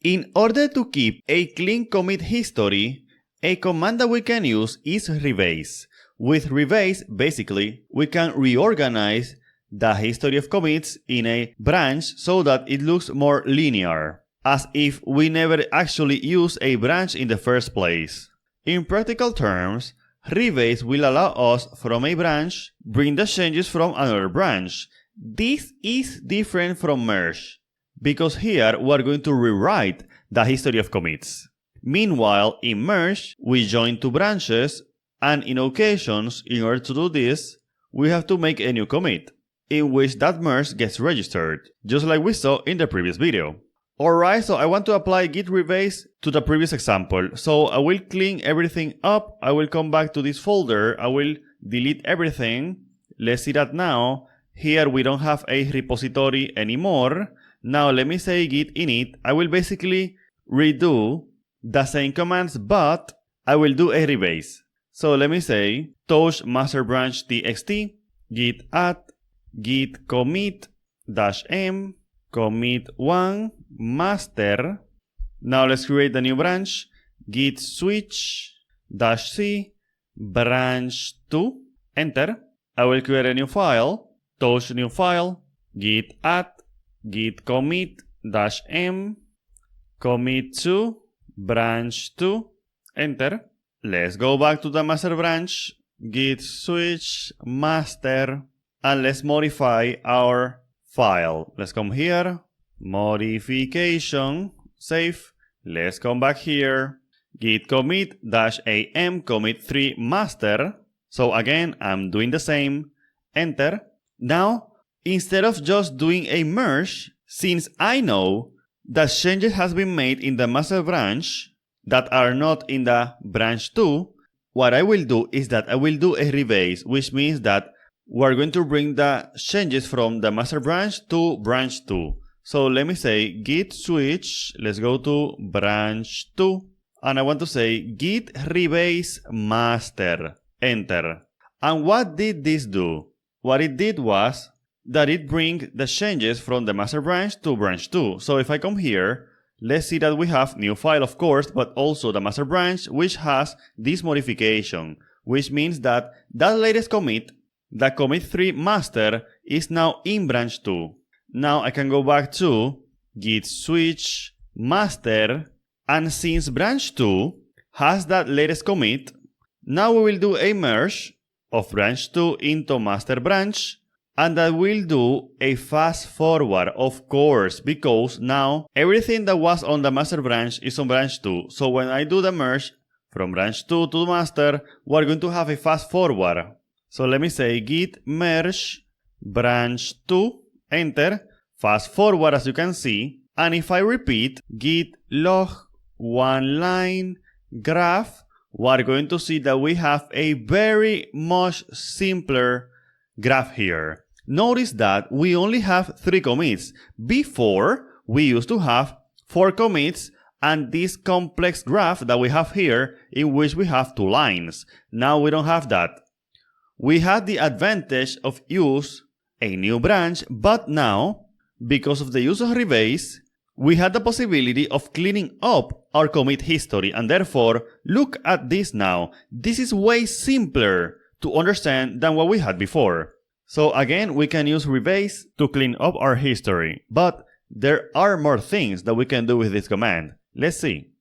In order to keep a clean commit history, a command that we can use is Rebase. With Rebase, basically, we can reorganize the history of commits in a branch so that it looks more linear, as if we never actually use a branch in the first place. In practical terms, Rebase will allow us from a branch bring the changes from another branch. This is different from merge, because here we are going to rewrite the history of commits. Meanwhile, in merge, we join two branches, and in occasions, in order to do this, we have to make a new commit, in which that merge gets registered, just like we saw in the previous video. Alright, so I want to apply git rebase to the previous example. So I will clean everything up, I will come back to this folder, I will delete everything. Let's see that now. Here we don't have a repository anymore. Now let me say git init. I will basically redo the same commands, but I will do a rebase. So let me say touch master branch txt git add git commit -m commit1 master. Now let's create the new branch git switch -c branch2. Enter. I will create a new file, touch new file, git add git commit -m commit2 branch2. Enter. Let's go back to the master branch, git switch master, and let's modify our file. Let's come here, modification, save. Let's come back here, git commit -am commit3 master. So again, I'm doing the same. Enter. Now, instead of just doing a merge, since I know that changes has been made in the master branch that are not in the branch 2, what I will do is that I will do a rebase, which means that we're going to bring the changes from the master branch to branch 2. So let me say git switch, let's go to branch 2, and I want to say git rebase master. Enter. And what did this do? What it did was that it brings the changes from the master branch to branch 2. So if I come here, let's see that we have new file, of course, but also the master branch, which has this modification, which means that that latest commit, the commit3 master, is now in branch 2. Now I can go back to git switch master, and since branch 2 has that latest commit, now we will do a merge of branch 2 into master branch, and that will do a fast forward, of course, because now everything that was on the master branch is on branch 2. So when I do the merge from branch 2 to master, we're going to have a fast forward. So let me say git merge branch 2, enter, fast forward as you can see, and if I repeat git log one line graph, we're going to see that we have a very much simpler graph here. Notice that we only have 3 commits. Before, we used to have 4 commits and this complex graph that we have here, in which we have 2 lines. Now we don't have that. We had the advantage of use a new branch, but now, because of the use of Rebase, we had the possibility of cleaning up our commit history, and therefore, look at this now. This is way simpler to understand than what we had before. So again, we can use Rebase to clean up our history, but there are more things that we can do with this command. Let's see.